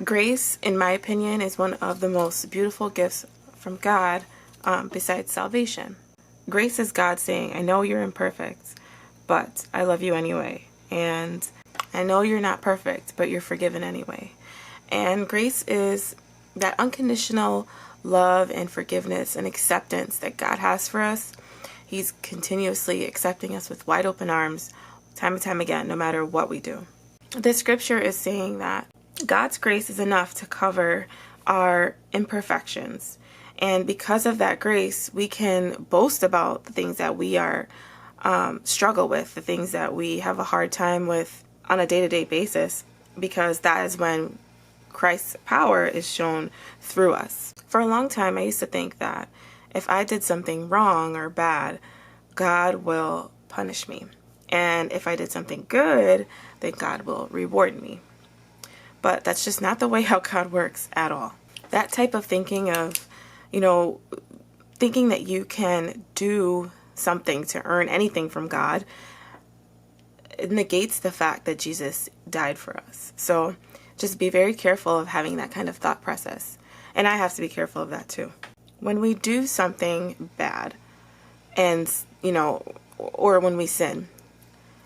Grace, in my opinion, is one of the most beautiful gifts from God, besides salvation. Grace is God saying, I know you're imperfect, but I love you anyway. And I know you're not perfect, but you're forgiven anyway. And grace is that unconditional love and forgiveness and acceptance that God has for us. He's continuously accepting us with wide open arms, time and time again, no matter what we do. This scripture is saying that God's grace is enough to cover our imperfections. And because of that grace, we can boast about the things that we are struggle with, the things that we have a hard time with on a day-to-day basis, because that is when Christ's power is shown through us. For a long time, I used to think that if I did something wrong or bad, God will punish me. And if I did something good, then God will reward me. But that's just not the way how God works at all. That type of thinking of, thinking that you can do something to earn anything from God, it negates the fact that Jesus died for us. So just be very careful of having that kind of thought process. And I have to be careful of that too. When we do something bad and, or when we sin,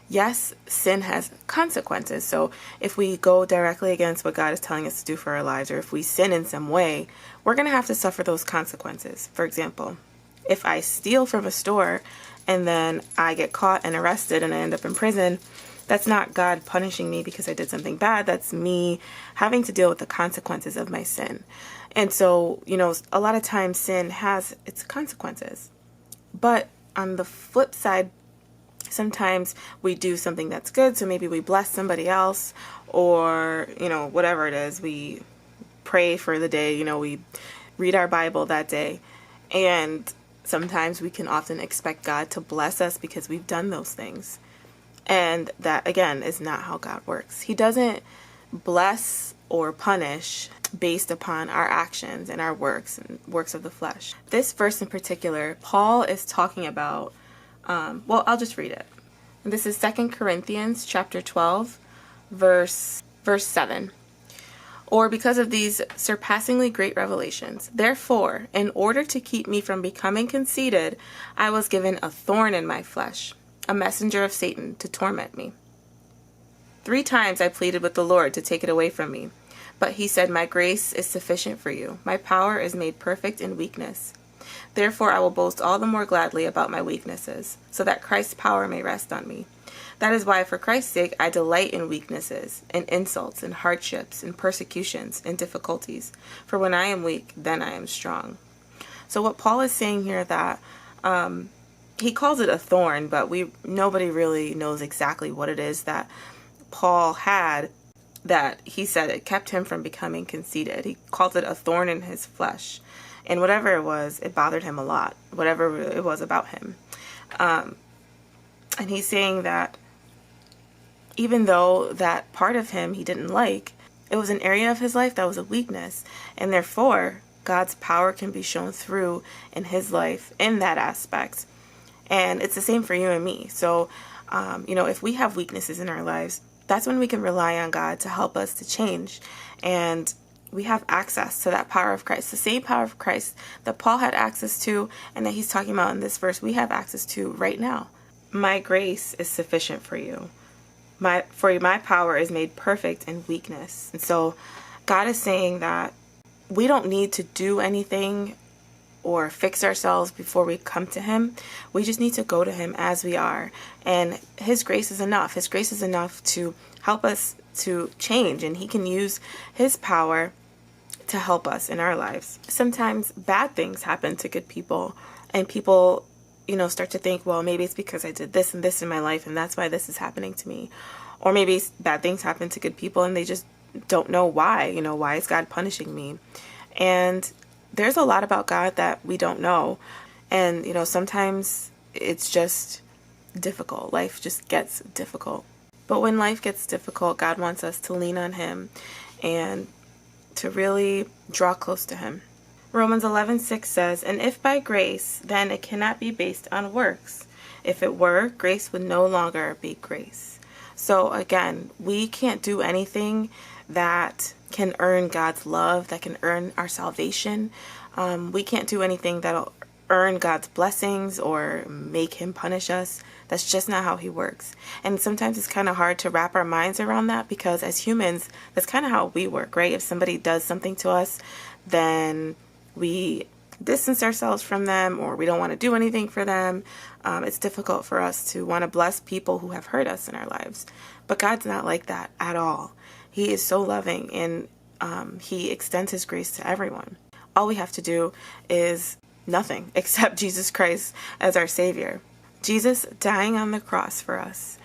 yes, sin has consequences. So if we go directly against what God is telling us to do for our lives, or if we sin in some way, we're going to have to suffer those consequences. For example, if I steal from a store and then I get caught and arrested and I end up in prison, that's not God punishing me because I did something bad. That's me having to deal with the consequences of my sin. And so, a lot of times sin has its consequences. But on the flip side, sometimes we do something that's good. So maybe we bless somebody else, or, whatever it is, we pray for the day, we read our Bible that day. And sometimes we can often expect God to bless us because we've done those things. And that, again, is not how God works. He doesn't bless or punish based upon our actions and our works and works of the flesh. This verse in particular, Paul is talking about, I'll just read it. This is 2 Corinthians chapter 12, verse 7. Or because of these surpassingly great revelations. Therefore, in order to keep me from becoming conceited, I was given a thorn in my flesh, a messenger of Satan to torment me. 3 times I pleaded with the Lord to take it away from me. But he said, my grace is sufficient for you. My power is made perfect in weakness. Therefore, I will boast all the more gladly about my weaknesses, so that Christ's power may rest on me. That is why, for Christ's sake, I delight in weaknesses, in insults, in hardships, in persecutions, in difficulties. For when I am weak, then I am strong. So what Paul is saying here, that he calls it a thorn, but nobody really knows exactly what it is that Paul had, that he said it kept him from becoming conceited. He calls it a thorn in his flesh. And whatever it was, it bothered him a lot, whatever it was about him. And he's saying that even though that part of him he didn't like, it was an area of his life that was a weakness. And therefore, God's power can be shown through in his life in that aspect. And it's the same for you and me. So, if we have weaknesses in our lives, that's when we can rely on God to help us to change. And we have access to that power of Christ, the same power of Christ that Paul had access to and that he's talking about in this verse, we have access to right now. My grace is sufficient for you. My power is made perfect in weakness. And so God is saying that we don't need to do anything or fix ourselves before we come to him. We just need to go to him as we are. And his grace is enough. His grace is enough to help us to change. And he can use his power to help us in our lives. Sometimes bad things happen to good people. And people, start to think, well, maybe it's because I did this and this in my life, and that's why this is happening to me. Or maybe bad things happen to good people and they just don't know why. Why is God punishing me? And there's a lot about God that we don't know. And, sometimes it's just difficult. Life just gets difficult. But when life gets difficult, God wants us to lean on him and to really draw close to him. Romans 11:6 says, and if by grace, then it cannot be based on works. If it were, grace would no longer be grace. So again, we can't do anything that can earn God's love, that can earn our salvation. We can't do anything that'll earn God's blessings or make him punish us. That's just not how he works. And sometimes it's kind of hard to wrap our minds around that, because as humans, that's kind of how we work, right? If somebody does something to us, then we distance ourselves from them, or we don't want to do anything for them. It's difficult for us to want to bless people who have hurt us in our lives. But God's not like that at all. He is so loving, and he extends his grace to everyone. All we have to do is nothing except Jesus Christ as our Savior. Jesus dying on the cross for us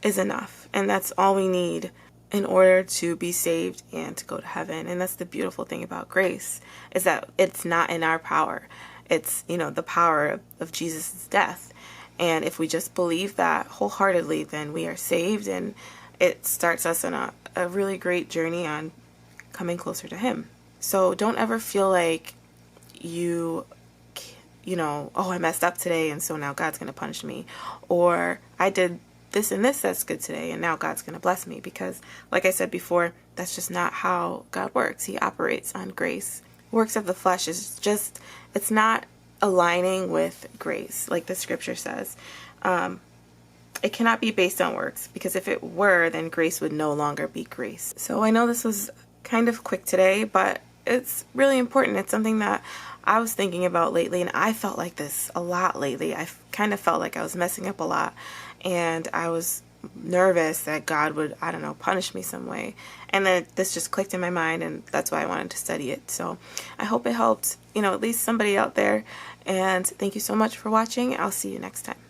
is enough, and that's all we need in order to be saved and to go to heaven. And that's the beautiful thing about grace, is that it's not in our power. It's, the power of Jesus' death. And if we just believe that wholeheartedly, then we are saved, and it starts us on a really great journey on coming closer to him. So don't ever feel like oh, I messed up today, and so now God's going to punish me. Or I did this and this that's good today, and now God's going to bless me. Because, like I said before, that's just not how God works. He operates on grace. Works of the flesh is just, it's not aligning with grace, like the scripture says. It cannot be based on works, because if it were, then grace would no longer be grace. So I know this was kind of quick today, but it's really important. It's something that I was thinking about lately, and I felt like this a lot lately. I kind of felt like I was messing up a lot, and I was nervous that God would, punish me some way. And then this just clicked in my mind, and that's why I wanted to study it. So I hope it helped, at least somebody out there. And thank you so much for watching. I'll see you next time.